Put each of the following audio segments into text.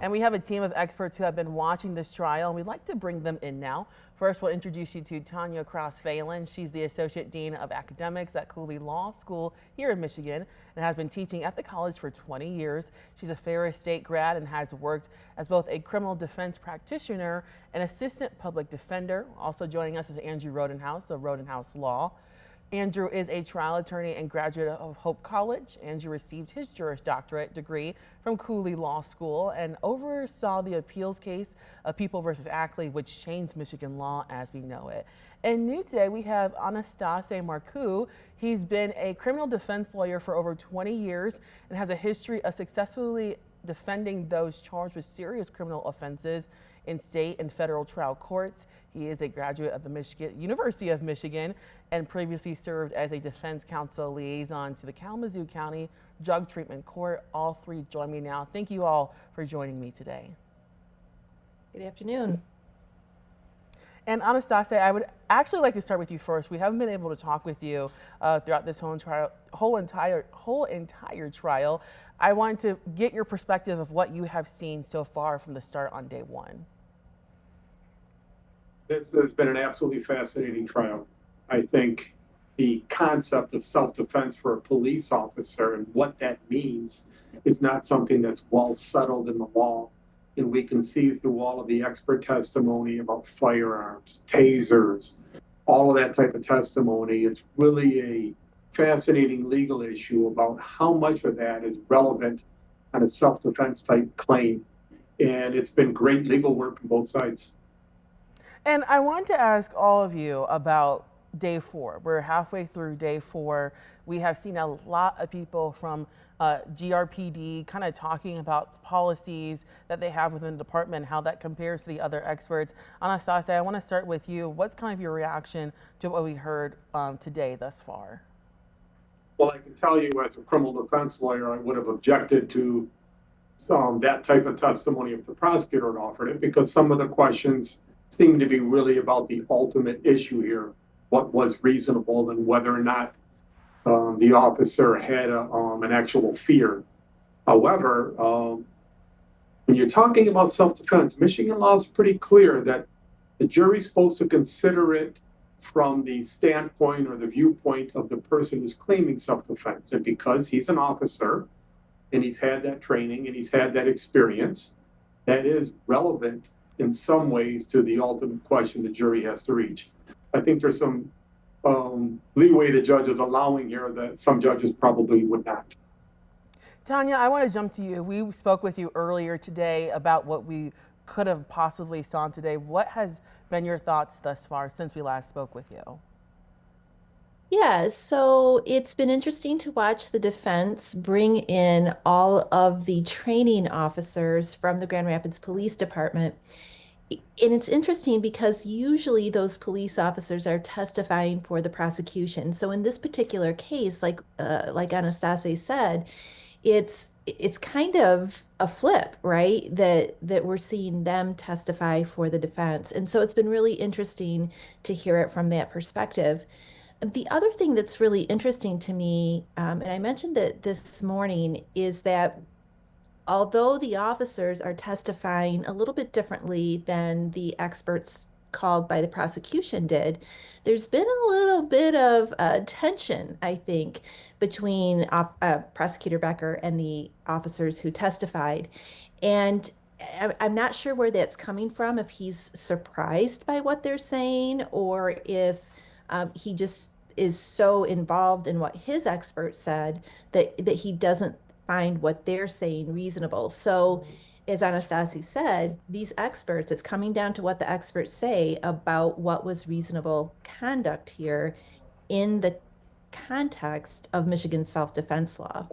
And we have a team of experts who have been watching this trial, and we'd like to bring them in now. First, we'll introduce you to Tanya Cross-Phelan. She's the Associate Dean of Academics at Cooley Law School here in Michigan and has been teaching at the college for 20 years. She's a Ferris State grad and has worked as both a criminal defense practitioner and assistant public defender. Also joining us is Andrew Rodenhouse of Rodenhouse Law. Andrew is a trial attorney and graduate of Hope College. Andrew received his Juris Doctorate degree from Cooley Law School and oversaw the appeals case of People versus Ackley, which changed Michigan law as we know it. And new today, we have Anastase Marcoux. He's been a criminal defense lawyer for over 20 years and has a history of successfully defending those charged with serious criminal offenses in state and federal trial courts. He is a graduate of the University of Michigan and previously served as a defense counsel liaison to the Kalamazoo County Drug Treatment Court. All three join me now. Thank you all for joining me today. Good afternoon. And Anastase, I would actually like to start with you first. We haven't been able to talk with you throughout this whole entire trial. I wanted to get your perspective of what you have seen so far from the start on day one. This has been an absolutely fascinating trial. I think the concept of self-defense for a police officer and what that means is not something that's well settled in the law. And we can see through all of the expert testimony about firearms, tasers, all of that type of testimony. It's really a fascinating legal issue about how much of that is relevant on a self-defense type claim. And it's been great legal work from both sides. And I want to ask all of you about day four. We're halfway through day four. We have seen a lot of people from GRPD kind of talking about policies that they have within the department, how that compares to the other experts. Anastase, I want to start with you. What's kind of your reaction to what we heard today thus far? Well, I can tell you as a criminal defense lawyer, I would have objected to that type of testimony if the prosecutor had offered it, because some of the questions seem to be really about the ultimate issue here, what was reasonable and whether or not the officer had an actual fear. However, when you're talking about self-defense, Michigan law is pretty clear that the jury's supposed to consider it from the standpoint or the viewpoint of the person who's claiming self-defense. And because he's an officer and he's had that training and he's had that experience, that is relevant in some ways to the ultimate question the jury has to reach. I think there's some leeway the judge is allowing here that some judges probably would not. Tanya, I want to jump to you. We spoke with you earlier today about what we could have possibly saw today. What has been your thoughts thus far since we last spoke with you? Yeah, so it's been interesting to watch the defense bring in all of the training officers from the Grand Rapids Police Department. And it's interesting because usually those police officers are testifying for the prosecution. So in this particular case, like Anastase said, it's kind of a flip, right? That we're seeing them testify for the defense. And so it's been really interesting to hear it from that perspective. The other thing that's really interesting to me, and I mentioned that this morning, is that although the officers are testifying a little bit differently than the experts called by the prosecution did, there's been a little bit of tension, I think, between Prosecutor Becker and the officers who testified. And I'm not sure where that's coming from, if he's surprised by what they're saying or if he just is so involved in what his experts said that he doesn't find what they're saying reasonable. So as Anastase said, these experts, it's coming down to what the experts say about what was reasonable conduct here in the context of Michigan's self-defense law.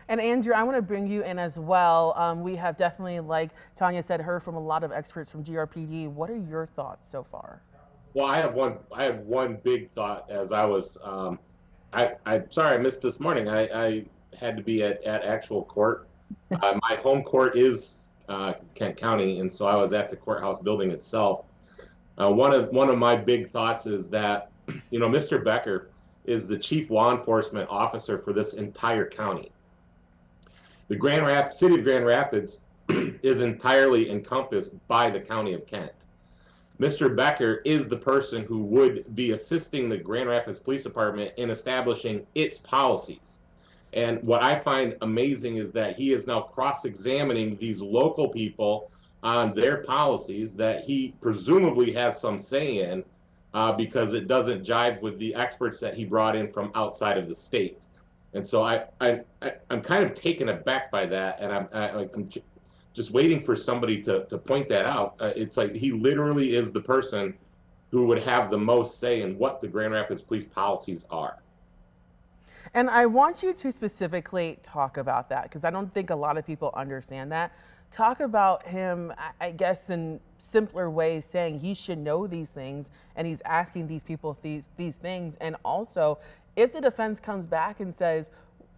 And Andrew, I want to bring you in as well. We have definitely, like Tanya said, heard from a lot of experts from GRPD. What are your thoughts so far? Well, I have one big thought as I was, I'm sorry I missed this morning. I had to be at actual court. My home court is Kent County, and so I was at the courthouse building itself. One of my big thoughts is that, Mr. Becker is the chief law enforcement officer for this entire county. The City of Grand Rapids is entirely encompassed by the County of Kent. Mr. Becker is the person who would be assisting the Grand Rapids Police Department in establishing its policies. And what I find amazing is that he is now cross-examining these local people on their policies that he presumably has some say in, because it doesn't jive with the experts that he brought in from outside of the state. And so I'm kind of taken aback by that, and I'm just waiting for somebody to point that out. It's like he literally is the person who would have the most say in what the Grand Rapids police policies are. And I want you to specifically talk about that, because I don't think a lot of people understand that. Talk about him, I guess, in simpler ways, saying he should know these things, and he's asking these people these things. And also, if the defense comes back and says,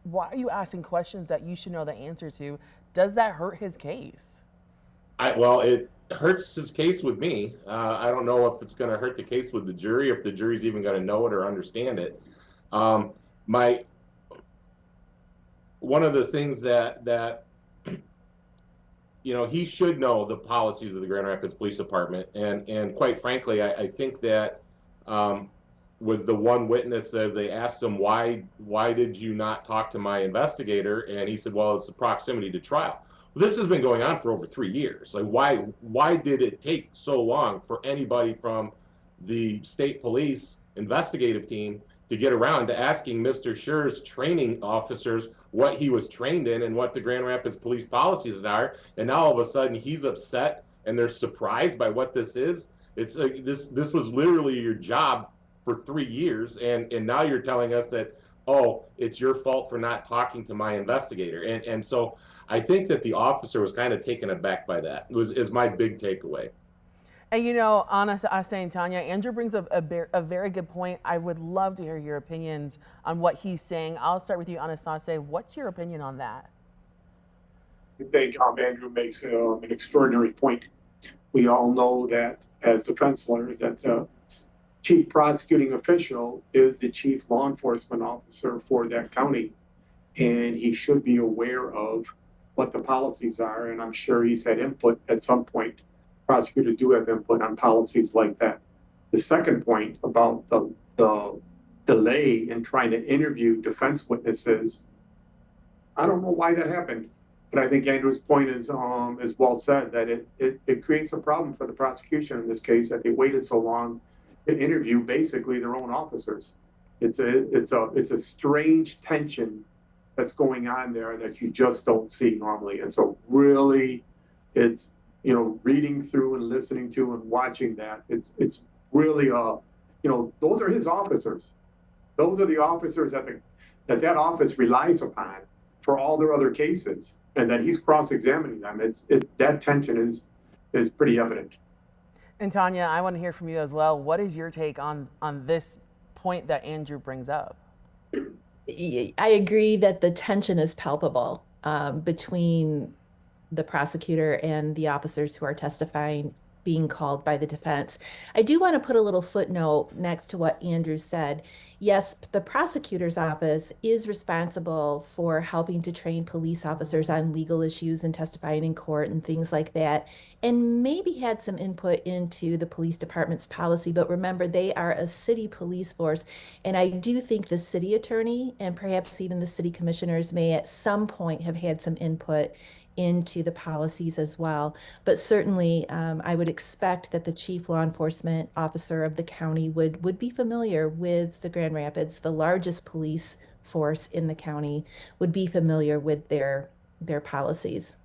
why are you asking questions that you should know the answer to, does that hurt his case? Well, it hurts his case with me. I don't know if it's going to hurt the case with the jury, if the jury's even going to know it or understand it. One of the things that he should know the policies of the Grand Rapids Police Department, and quite frankly, I think that with the one witness, they asked him, why did you not talk to my investigator? And he said, well, it's the proximity to trial. Well, this has been going on for over 3 years. Like, why did it take so long for anybody from the state police investigative team to get around to asking Mr. Schurr's training officers what he was trained in and what the Grand Rapids police policies are? And now all of a sudden he's upset and they're surprised by what this is. It's like this was literally your job for 3 years, and now you're telling us that, oh, it's your fault for not talking to my investigator. And so I think that the officer was kind of taken aback by that. Is my big takeaway. And Anna, I was saying, Tanya, Andrew brings up a very good point. I would love to hear your opinions on what he's saying. I'll start with you, Anastasia. What's your opinion on that? I think Andrew makes an extraordinary point. We all know that as defense lawyers, that the chief prosecuting official is the chief law enforcement officer for that county, and he should be aware of what the policies are. And I'm sure he's had input at some point. Prosecutors do have input on policies like that. The second point about the delay in trying to interview defense witnesses, I don't know why that happened, but I think Andrew's point is well said, that it creates a problem for the prosecution in this case, that they waited so long to interview basically their own officers. It's a strange tension that's going on there that you just don't see normally. And so really, it's reading through and listening to and watching that, it's really those are his officers. Those are the officers that office relies upon for all their other cases, and that he's cross-examining them. It's that tension is pretty evident. And Tanya, I want to hear from you as well. What is your take on this point that Andrew brings up? I agree that the tension is palpable between the prosecutor and the officers who are testifying, being called by the defense. I do want to put a little footnote next to what Andrew said. Yes, the prosecutor's office is responsible for helping to train police officers on legal issues and testifying in court and things like that, and maybe had some input into the police department's policy. But remember, they are a city police force, and I do think the city attorney and perhaps even the city commissioners may at some point have had some input into the policies as well. But certainly I would expect that the chief law enforcement officer of the county would be familiar with the Grand Rapids, the largest police force in the county, would be familiar with their policies.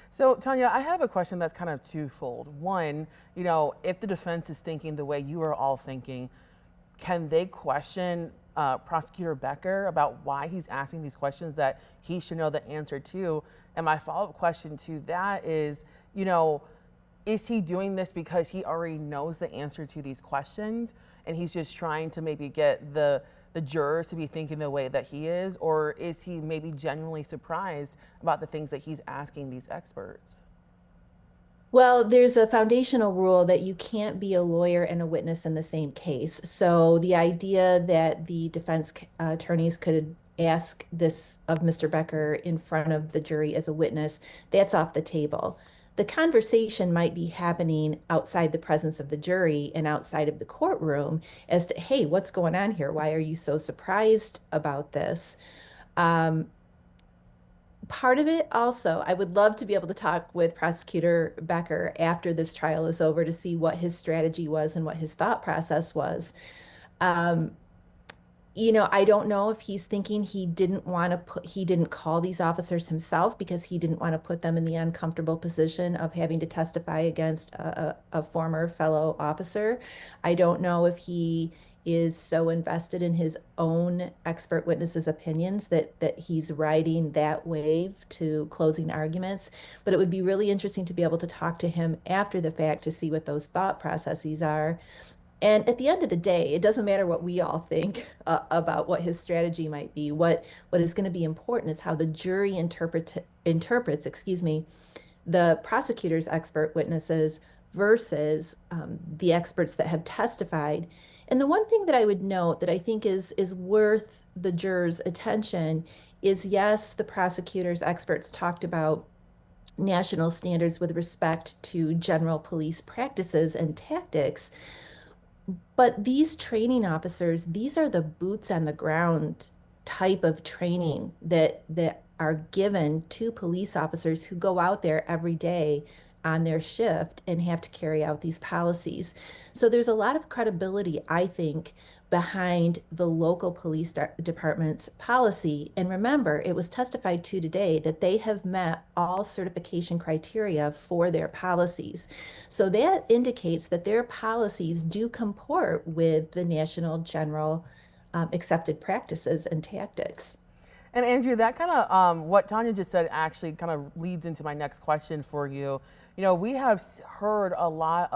So Tanya, I have a question that's kind of twofold. One, if the defense is thinking the way you are all thinking, can they question Prosecutor Becker about why he's asking these questions that he should know the answer to? And my follow-up question to that is, is he doing this because he already knows the answer to these questions and he's just trying to maybe get the jurors to be thinking the way that he is? Or is he maybe genuinely surprised about the things that he's asking these experts? Well, there's a foundational rule that you can't be a lawyer and a witness in the same case. So the idea that the defense attorneys could ask this of Mr. Becker in front of the jury as a witness, that's off the table. The conversation might be happening outside the presence of the jury and outside of the courtroom as to, hey, what's going on here? Why are you so surprised about this? Part of it also, I would love to be able to talk with Prosecutor Becker after this trial is over to see what his strategy was and what his thought process was. I don't know if he's thinking he didn't call these officers himself because he didn't want to put them in the uncomfortable position of having to testify against a former fellow officer. I don't know if he is so invested in his own expert witnesses' opinions that he's riding that wave to closing arguments. But it would be really interesting to be able to talk to him after the fact to see what those thought processes are. And at the end of the day, it doesn't matter what we all think about what his strategy might be. What is going to be important is how the jury interprets, the prosecutor's expert witnesses versus the experts that have testified. And the one thing that I would note that I think is worth the jurors' attention is, yes, the prosecutor's experts talked about national standards with respect to general police practices and tactics. But these training officers, these are the boots on the ground type of training that are given to police officers who go out there every day on their shift and have to carry out these policies. So there's a lot of credibility, I think, behind the local police department's policy. And remember, it was testified to today that they have met all certification criteria for their policies. So that indicates that their policies do comport with the national general accepted practices and tactics. And Andrew, that kind of what Tanya just said actually kind of leads into my next question for you. We have heard a lot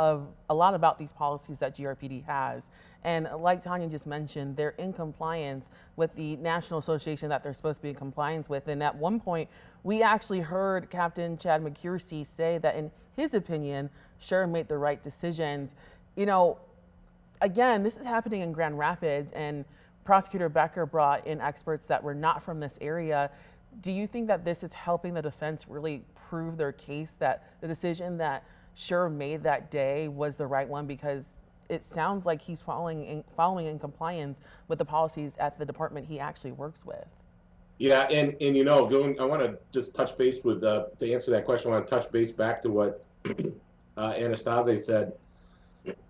about these policies that GRPD has, and like Tanya just mentioned, they're in compliance with the national association that they're supposed to be in compliance with. And at one point, we actually heard Captain Chad McCursey say that, in his opinion, Schurr made the right decisions. Again, this is happening in Grand Rapids, and Prosecutor Becker brought in experts that were not from this area. Do you think that this is helping the defense really prove their case that the decision that Schurr made that day was the right one? Because it sounds like he's following in compliance with the policies at the department he actually works with. Yeah, and I want to just touch base with to answer that question. I want to touch base back to what Anastasia said.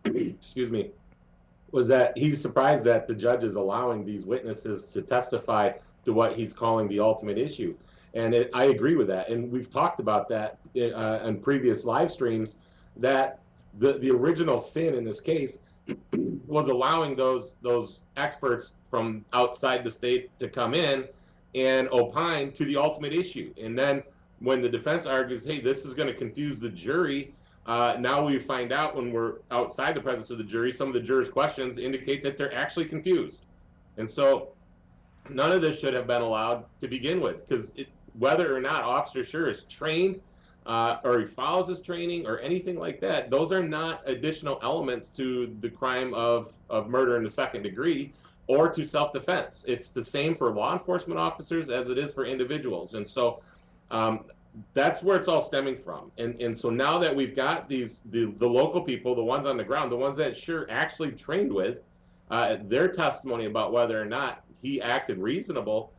Excuse me. Was that he's surprised that the judge is allowing these witnesses to testify to what he's calling the ultimate issue. And I agree with that. And we've talked about that in previous live streams, that the original sin in this case was allowing those experts from outside the state to come in and opine to the ultimate issue. And then when the defense argues, hey, this is going to confuse the jury, now we find out when we're outside the presence of the jury, some of the jurors' questions indicate that they're actually confused. And so none of this should have been allowed to begin with, because whether or not Officer Schurr is trained or he follows his training or anything like that, those are not additional elements to the crime of murder in the second degree or to self-defense. It's the same for law enforcement officers as it is for individuals. And so that's where it's all stemming from. And so now that we've got the local people, the ones on the ground, the ones that Schurr actually trained with, their testimony about whether or not he acted reasonable,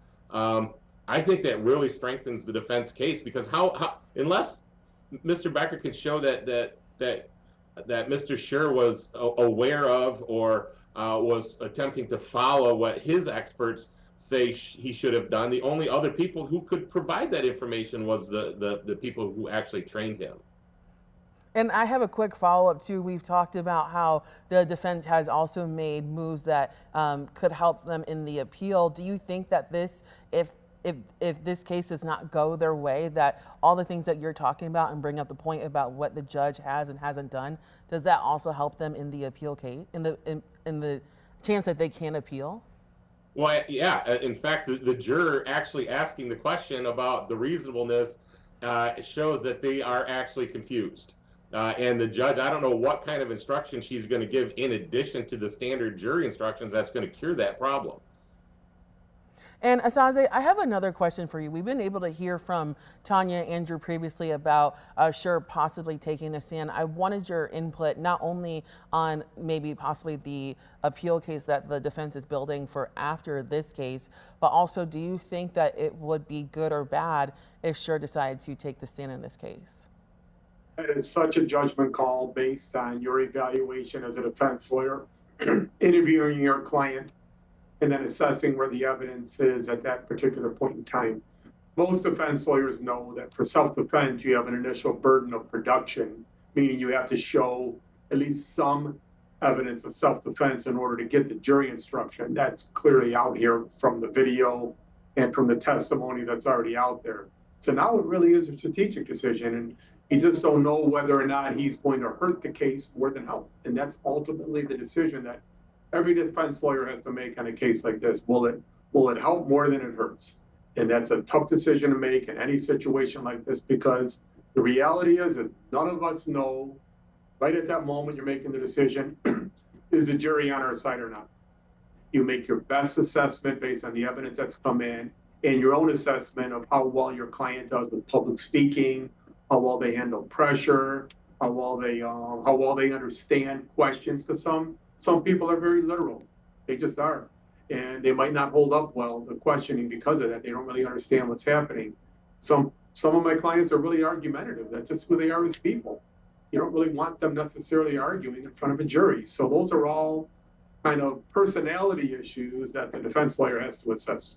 I think that really strengthens the defense case, because how unless Mr. Becker can show that Mr. Schurr was aware of or was attempting to follow what his experts say he should have done, the only other people who could provide that information was the people who actually trained him. And I have a quick follow-up too. We've talked about how the defense has also made moves that could help them in the appeal. Do you think that this, if this case does not go their way, that all the things that you're talking about and bring up the point about what the judge has and hasn't done, does that also help them in the appeal case, in the chance that they can appeal? Well, yeah. In fact, the juror actually asking the question about the reasonableness shows that they are actually confused. And the judge, I don't know what kind of instruction she's going to give in addition to the standard jury instructions that's going to cure that problem. And Asaze, I have another question for you. We've been able to hear from Tanya and Andrew previously about Schurr possibly taking the stand. I wanted your input not only on maybe possibly the appeal case that the defense is building for after this case, but also do you think that it would be good or bad if Schurr decided to take the stand in this case? It's such a judgment call based on your evaluation as a defense lawyer, interviewing your client, and then assessing where the evidence is at that particular point in time. Most defense lawyers know that for self-defense, you have an initial burden of production, meaning you have to show at least some evidence of self-defense in order to get the jury instruction. That's clearly out here from the video and from the testimony that's already out there. So now it really is a strategic decision, and you just don't know whether or not he's going to hurt the case more than help. And that's ultimately the decision that every defense lawyer has to make on a case like this. Will it help more than it hurts? And that's a tough decision to make in any situation like this, because the reality is none of us know right at that moment you're making the decision, is the jury on our side or not? You make your best assessment based on the evidence that's come in and your own assessment of how well your client does with public speaking, how well they handle pressure, how well they understand questions, because some people are very literal. They just are. And they might not hold up well the questioning because of that. They don't really understand what's happening. Some of my clients are really argumentative. That's just who they are as people. You don't really want them necessarily arguing in front of a jury. So those are all kind of personality issues that the defense lawyer has to assess.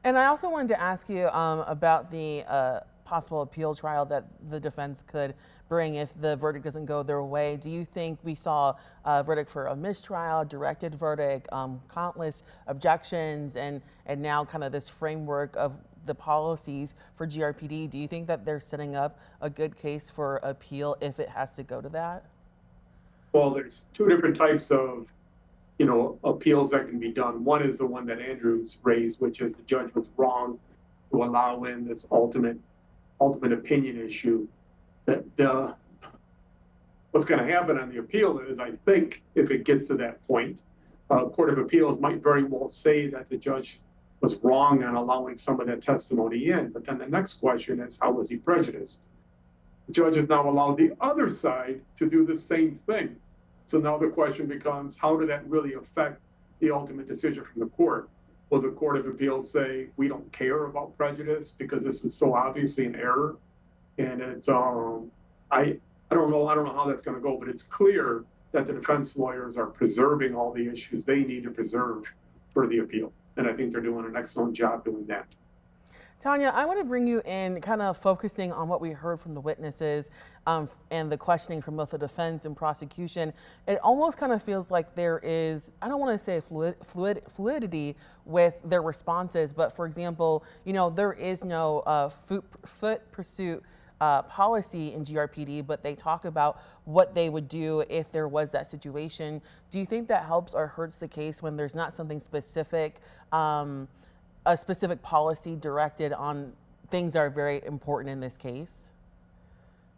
And I also wanted to ask you about the possible appeal trial that the defense could bring if the verdict doesn't go their way. Do you think we saw a verdict for a mistrial, directed verdict, countless objections, and now kind of this framework of the policies for GRPD? Do you think that they're setting up a good case for appeal if it has to go to that? Well, there's two different types of appeals that can be done. One is the one that Andrew's raised, which is the judge was wrong to allow in this ultimate opinion issue. That what's going to happen on the appeal is, I think, if it gets to that point, Court of Appeals might very well say that the judge was wrong on allowing some of that testimony in. But then the next question is, how was he prejudiced? The judge has now allowed the other side to do the same thing. So now the question becomes, how did that really affect the ultimate decision from the court? Will the Court of Appeals say, we don't care about prejudice because this was so obviously an error? And it's, I don't know how that's going to go, but it's clear that the defense lawyers are preserving all the issues they need to preserve for the appeal. And I think they're doing an excellent job doing that. Tanya, I want to bring you in kind of focusing on what we heard from the witnesses and the questioning from both the defense and prosecution. It almost kind of feels like there is, I don't want to say fluidity with their responses, but for example, there is no foot pursuit policy in GRPD, but they talk about what they would do if there was that situation. Do you think that helps or hurts the case when there's not something specific, a specific policy directed on things that are very important in this case?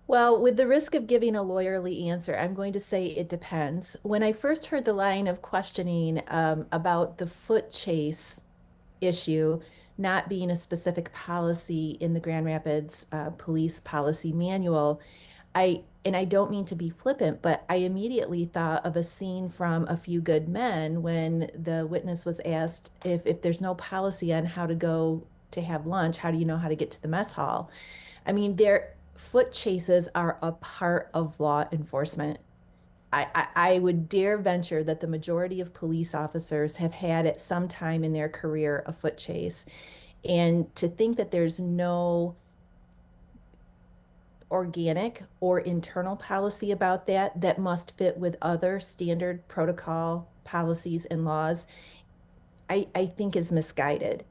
Well, with the risk of giving a lawyerly answer, I'm going to say it depends. When I first heard the line of questioning about the foot chase issue not being a specific policy in the Grand Rapids Police Policy Manual, and I don't mean to be flippant, but I immediately thought of a scene from A Few Good Men when the witness was asked if there's no policy on how to go to have lunch, how do you know how to get to the mess hall? I mean, their foot chases are a part of law enforcement. I would dare venture that the majority of police officers have had at some time in their career a foot chase. And to think that there's no organic or internal policy about that must fit with other standard protocol policies and laws, I think is misguided.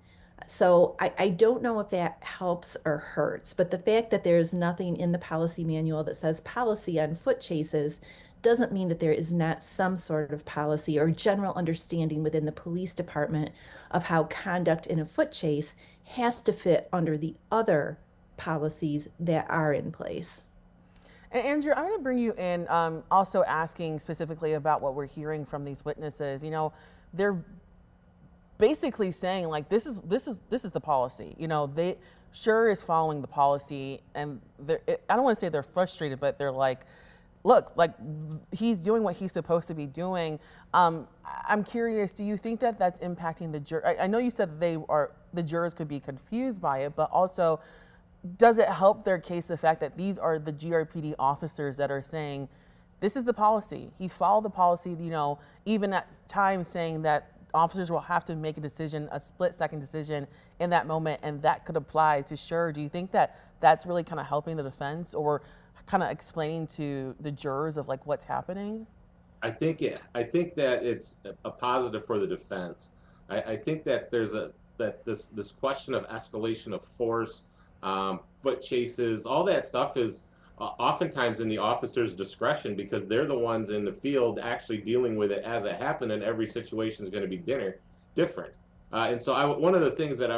So I don't know if that helps or hurts, but the fact that there's nothing in the policy manual that says policy on foot chases doesn't mean that there is not some sort of policy or general understanding within the police department of how conduct in a foot chase has to fit under the other policies that are in place. And Andrew, I'm going to bring you in, also asking specifically about what we're hearing from these witnesses. They're basically saying like this is the policy. You know, they Schurr is following the policy, and I don't want to say they're frustrated, but they're like, look, like he's doing what he's supposed to be doing. I'm curious, do you think that that's impacting the juror? I know you said the jurors could be confused by it, but also, does it help their case the fact that these are the GRPD officers that are saying, this is the policy. He followed the policy, you know, even at times saying that officers will have to make a decision, a split-second decision in that moment, and that could apply to Schurr. Do you think that that's really kind of helping the defense, or kind of explaining to the jurors of like what's happening? I think that it's a positive for the defense. I think that there's this question of escalation of force, foot chases, all that stuff is oftentimes in the officer's discretion, because they're the ones in the field actually dealing with it as it happened, and every situation is going to be different. And so one of the things that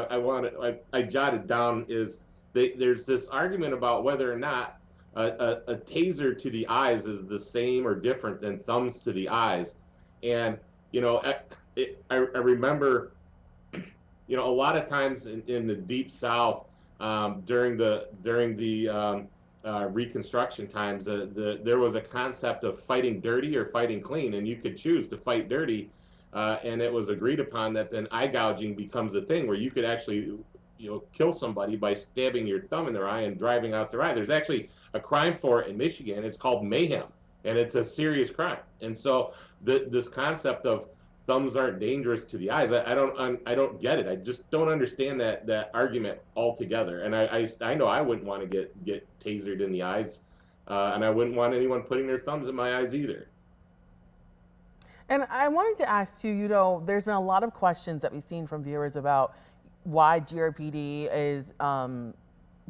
I jotted down is there's this argument about whether or not a taser to the eyes is the same or different than thumbs to the eyes. And, you know, I remember, you know, a lot of times in the Deep South, during the Reconstruction times, there was a concept of fighting dirty or fighting clean, and you could choose to fight dirty, and it was agreed upon that then eye gouging becomes a thing where you could actually, you know, kill somebody by stabbing your thumb in their eye and driving out their eye. There's actually a crime for it in Michigan. It's called mayhem, and it's a serious crime. And so this concept of thumbs aren't dangerous to the eyes, I don't get it. I just don't understand that argument altogether. And I know I wouldn't want to get tasered in the eyes, and I wouldn't want anyone putting their thumbs in my eyes either. And I wanted to ask you, you know, there's been a lot of questions that we've seen from viewers about why GRPD is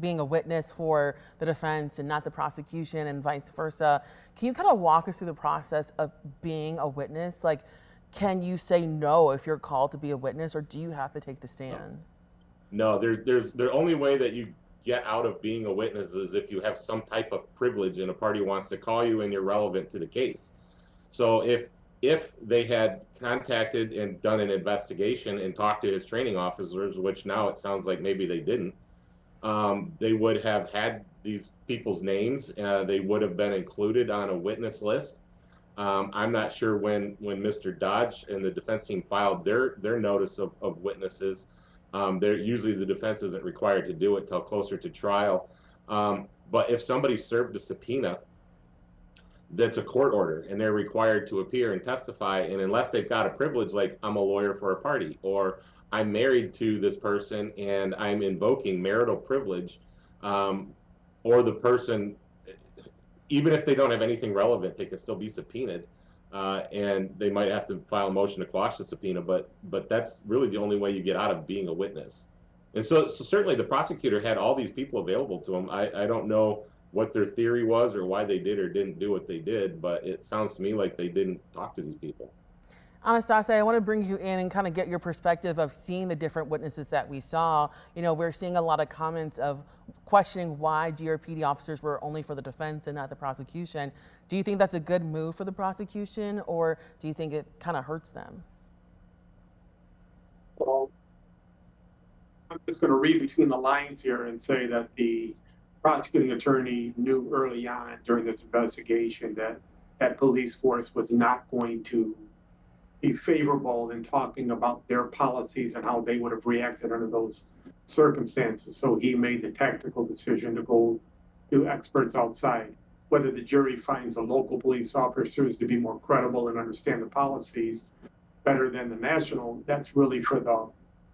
being a witness for the defense and not the prosecution, and vice versa. Can you kind of walk us through the process of being a witness? Like, can you say no if you're called to be a witness, or do you have to take the stand? No, there's the only way that you get out of being a witness is if you have some type of privilege and a party wants to call you and you're relevant to the case. So if they had contacted and done an investigation and talked to his training officers, which now it sounds like maybe they didn't, they would have had these people's names. They would have been included on a witness list. I'm not sure when Mr. Dodge and the defense team filed their notice of witnesses. Usually the defense isn't required to do it till closer to trial. But if somebody served a subpoena, that's a court order, and they're required to appear and testify. And unless they've got a privilege, like I'm a lawyer for a party, or I'm married to this person and I'm invoking marital privilege, or the person, even if they don't have anything relevant, they can still be subpoenaed, and they might have to file a motion to quash the subpoena. But that's really the only way you get out of being a witness. And so certainly the prosecutor had all these people available to him. I don't know what their theory was or why they did or didn't do what they did, but it sounds to me like they didn't talk to these people. Anastasia, I want to bring you in and kind of get your perspective of seeing the different witnesses that we saw. You know, we're seeing a lot of comments of questioning why GRPD officers were only for the defense and not the prosecution. Do you think that's a good move for the prosecution, or do you think it kind of hurts them? Well, I'm just going to read between the lines here and say that the prosecuting attorney knew early on during this investigation that police force was not going to be favorable in talking about their policies and how they would have reacted under those circumstances. So he made the tactical decision to go to experts outside. Whether the jury finds the local police officers to be more credible and understand the policies better than the national, that's really for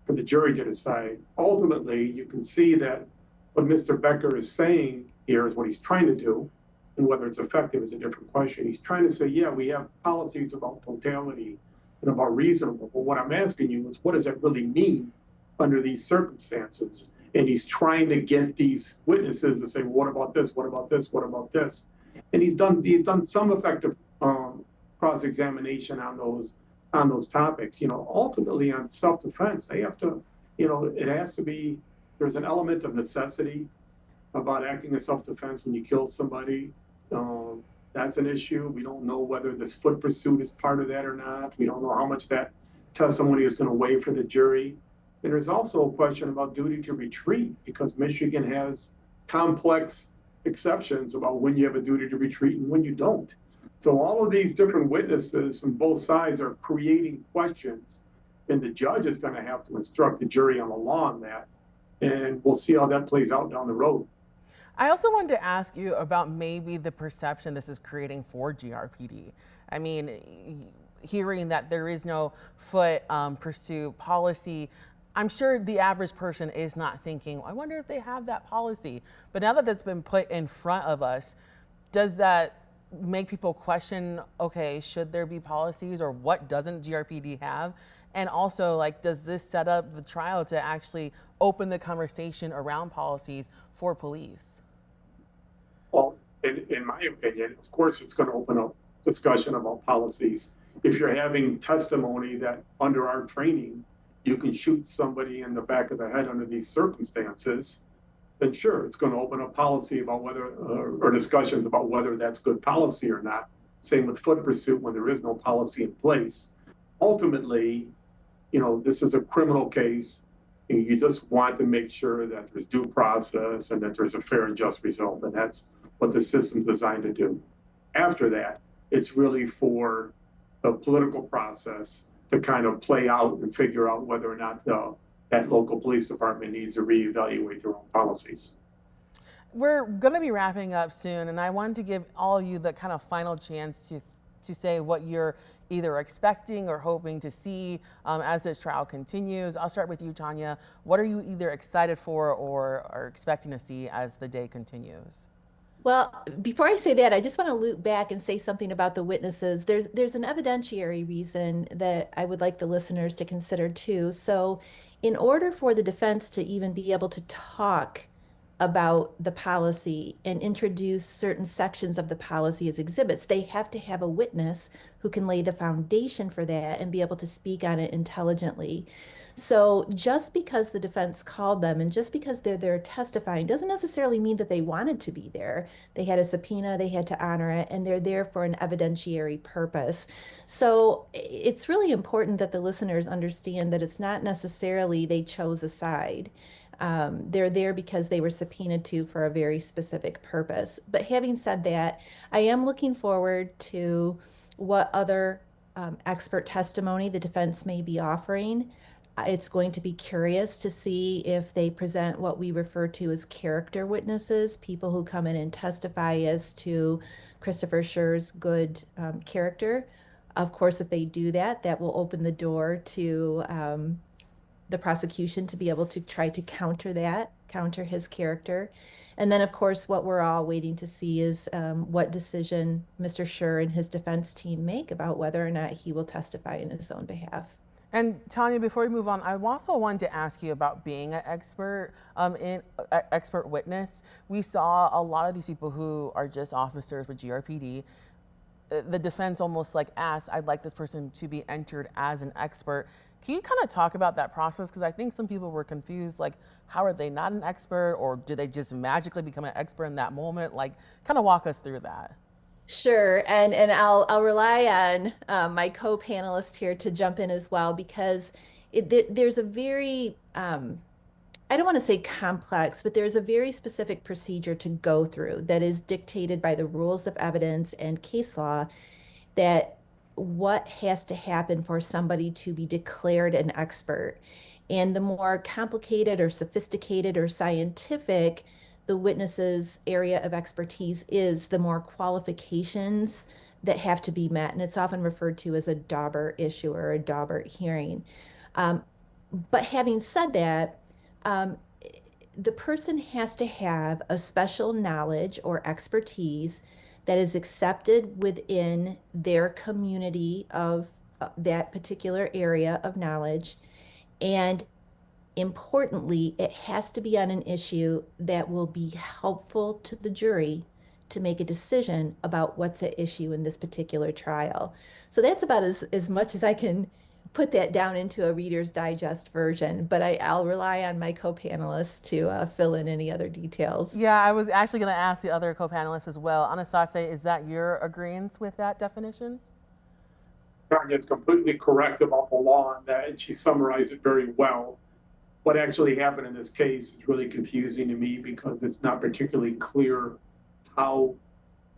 the jury to decide. Ultimately, you can see that what Mr. Becker is saying here is what he's trying to do, and whether it's effective is a different question. He's trying to say, yeah, we have policies about totality and about reasonable, but what I'm asking you is, what does that really mean under these circumstances? And he's trying to get these witnesses to say, well, what about this? What about this? What about this? And he's done some effective cross-examination on those topics. You know, ultimately on self-defense, they have to, you know, it has to be, there's an element of necessity about acting in self-defense when you kill somebody. That's an issue. We don't know whether this foot pursuit is part of that or not. We don't know how much that testimony is going to weigh for the jury. And there's also a question about duty to retreat, because Michigan has complex exceptions about when you have a duty to retreat and when you don't. So all of these different witnesses from both sides are creating questions, and the judge is going to have to instruct the jury on the law on that. And we'll see how that plays out down the road. I also wanted to ask you about maybe the perception this is creating for GRPD. I mean, hearing that there is no foot pursuit policy, I'm sure the average person is not thinking, I wonder if they have that policy. But now that that's been put in front of us, does that make people question, okay, should there be policies, or what doesn't GRPD have? And also, like, does this set up the trial to actually open the conversation around policies for police? Well, in my opinion, of course, it's going to open up discussion about policies. If you're having testimony that under our training, you can shoot somebody in the back of the head under these circumstances, then sure, it's going to open up policy about whether, or discussions about whether that's good policy or not. Same with foot pursuit when there is no policy in place. Ultimately, you know, this is a criminal case. You just want to make sure that there's due process and that there's a fair and just result. And that's what the system's designed to do. After that, it's really for the political process to kind of play out and figure out whether or not that local police department needs to reevaluate their own policies. We're going to be wrapping up soon, and I wanted to give all of you the kind of final chance to say what you're either expecting or hoping to see as this trial continues. I'll start with you, Tanya. What are you either excited for or are expecting to see as the day continues? Well, before I say that, I just want to loop back and say something about the witnesses. There's an evidentiary reason that I would like the listeners to consider too. So in order for the defense to even be able to talk about the policy and introduce certain sections of the policy as exhibits, they have to have a witness who can lay the foundation for that and be able to speak on it intelligently. So just because the defense called them and just because they're there testifying doesn't necessarily mean that they wanted to be there. They had a subpoena, they had to honor it, and they're there for an evidentiary purpose. So it's really important that the listeners understand that it's not necessarily they chose a side. They're there because they were subpoenaed to for a very specific purpose. But having said that, I am looking forward to what other expert testimony the defense may be offering. It's going to be curious to see if they present what we refer to as character witnesses, people who come in and testify as to Christopher Schurr's good character. Of course, if they do that, that will open the door to the prosecution to be able to try to counter his character. And then, of course, what we're all waiting to see is what decision Mr. Schurr and his defense team make about whether or not he will testify in his own behalf. And Tanya, before we move on, I also wanted to ask you about being an expert expert witness. We saw a lot of these people who are just officers with GRPD. The defense almost like asked, I'd like this person to be entered as an expert. Can you kind of talk about that process? Because I think some people were confused, like, how are they not an expert, or do they just magically become an expert in that moment? Like, kind of walk us through that. Sure, and I'll rely on my co-panelist here to jump in as well, because there's a very I don't want to say complex, but there's a very specific procedure to go through that is dictated by the rules of evidence and case law, that what has to happen for somebody to be declared an expert. And the more complicated or sophisticated or scientific the witness's area of expertise is, the more qualifications that have to be met. And it's often referred to as a Daubert issue or a Daubert hearing. But having said that, the person has to have a special knowledge or expertise that is accepted within their community of that particular area of knowledge. And importantly, it has to be on an issue that will be helpful to the jury to make a decision about what's at issue in this particular trial. So that's about as much as I can put that down into a Reader's Digest version, but I'll rely on my co-panelists to fill in any other details. Yeah, I was actually going to ask the other co-panelists as well. Anastasia, is that your agreement with that definition? Tanya's completely correct about the law on that, and she summarized it very well. What actually happened in this case is really confusing to me because it's not particularly clear how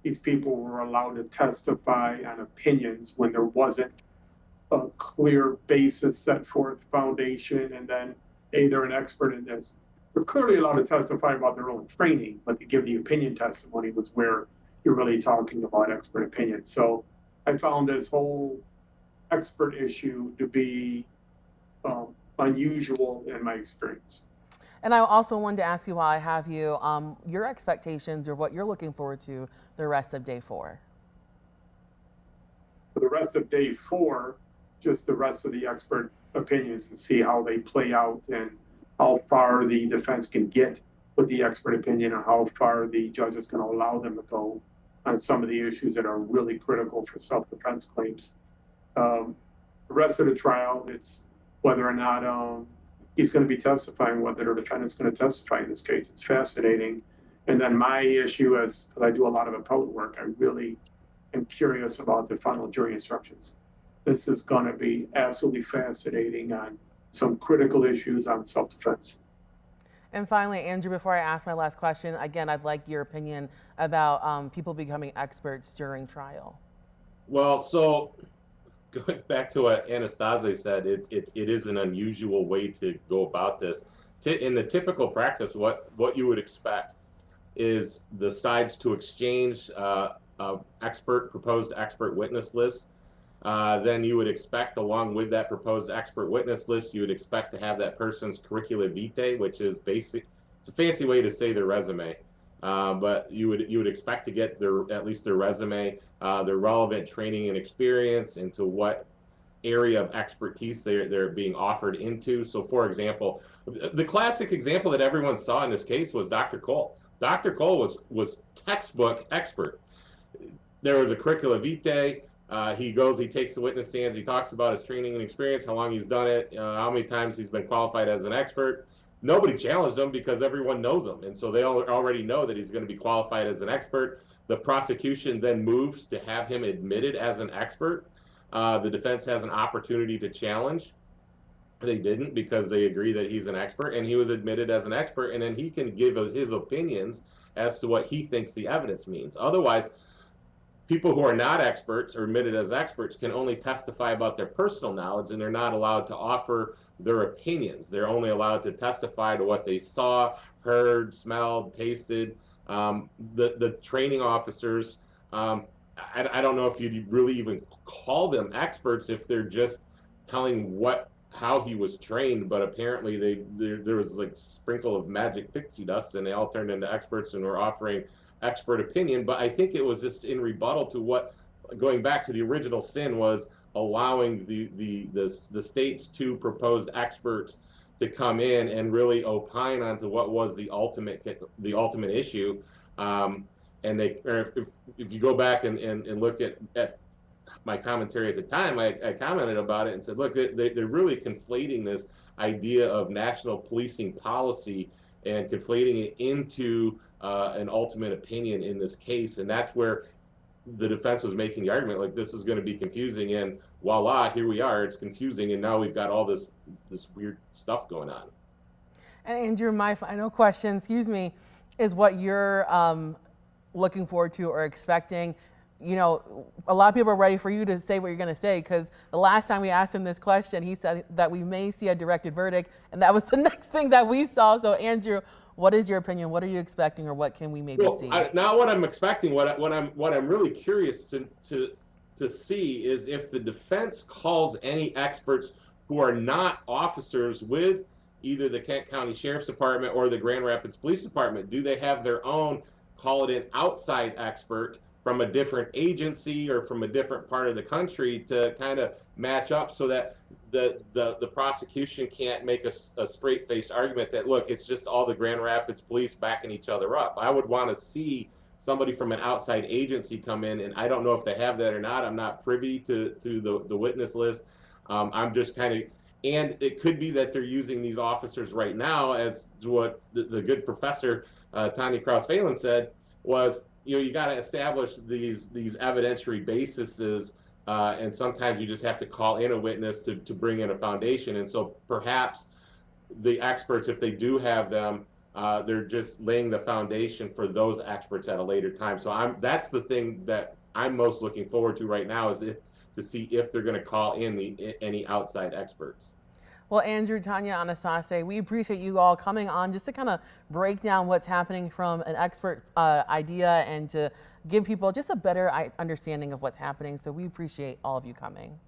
these people were allowed to testify on opinions when there wasn't a clear basis set forth, foundation, and then, hey, they're an expert in this. They're clearly allowed to testify about their own training, but to give the opinion testimony was where you're really talking about expert opinion. So I found this whole expert issue to be unusual in my experience. And I also wanted to ask you, while I have you, your expectations or what you're looking forward to the rest of day 4. For the rest of day 4, just the rest of the expert opinions and see how they play out and how far the defense can get with the expert opinion and how far the judge is going to allow them to go on some of the issues that are really critical for self-defense claims. The rest of the trial, it's whether or not he's going to be testifying, whether the defendant's going to testify in this case. It's fascinating. And then my issue is, because I do a lot of appellate work, I really am curious about the final jury instructions. This is going to be absolutely fascinating on some critical issues on self-defense. And finally, Andrew, before I ask my last question, again, I'd like your opinion about people becoming experts during trial. Well, so going back to what Anastasia said, it is an unusual way to go about this. In the typical practice, what you would expect is the sides to exchange proposed expert witness list. Then you would expect, along with that proposed expert witness list, you would expect to have that person's curricula vitae, which is basic. It's a fancy way to say their resume, but you would expect to get at least their resume, their relevant training and experience into what area of expertise they're being offered into. So, for example, the classic example that everyone saw in this case was Dr. Cole. Dr. Cole was textbook expert. There was a curricula vitae. He takes the witness stands, he talks about his training and experience, how long he's done it, how many times he's been qualified as an expert. Nobody challenged him because everyone knows him. And so they already know that he's going to be qualified as an expert. The prosecution then moves to have him admitted as an expert. The defense has an opportunity to challenge. They didn't, because they agree that he's an expert, and he was admitted as an expert, and then he can give his opinions as to what he thinks the evidence means. Otherwise, people who are not experts or admitted as experts can only testify about their personal knowledge, and they're not allowed to offer their opinions. They're only allowed to testify to what they saw, heard, smelled, tasted. The training officers, I don't know if you'd really even call them experts if they're just telling how he was trained, but apparently there was like a sprinkle of magic pixie dust, and they all turned into experts and were offering expert opinion. But I think it was just in rebuttal to what, going back to the original sin, was allowing the state's 2 proposed experts to come in and really opine onto what was the ultimate issue. And if you go back and look at my commentary at the time, I commented about it and said, look, they're really conflating this idea of national policing policy and conflating it into an ultimate opinion in this case. And that's where the defense was making the argument, like, this is going to be confusing, and voila, here we are, it's confusing, and now we've got all this weird stuff going on. And Andrew, my final question, is what you're looking forward to or expecting. You know, a lot of people are ready for you to say what you're going to say, because the last time we asked him this question, he said that we may see a directed verdict, and that was the next thing that we saw. So, Andrew, what is your opinion? What are you expecting, or what can we maybe see? Not what I'm expecting. What I'm really curious to see is if the defense calls any experts who are not officers with either the Kent County Sheriff's Department or the Grand Rapids Police Department. Do they have their own, call it an outside expert from a different agency or from a different part of the country to kind of match up, so that the prosecution can't make a straight-faced argument that, look, it's just all the Grand Rapids police backing each other up? I would want to see somebody from an outside agency come in, and I don't know if they have that or not. I'm not privy to the witness list. I'm just kind of, and it could be that they're using these officers right now, as what the good professor Tanya Cross-Phelan said, was, you know, you got to establish these evidentiary bases and sometimes you just have to call in a witness to bring in a foundation. And so perhaps the experts, if they do have them, they're just laying the foundation for those experts at a later time. So that's the thing that I'm most looking forward to right now, is to see if they're going to call in any outside experts. Well, Andrew, Tanya, Anastase, we appreciate you all coming on just to kind of break down what's happening from an expert idea and to give people just a better understanding of what's happening. So we appreciate all of you coming.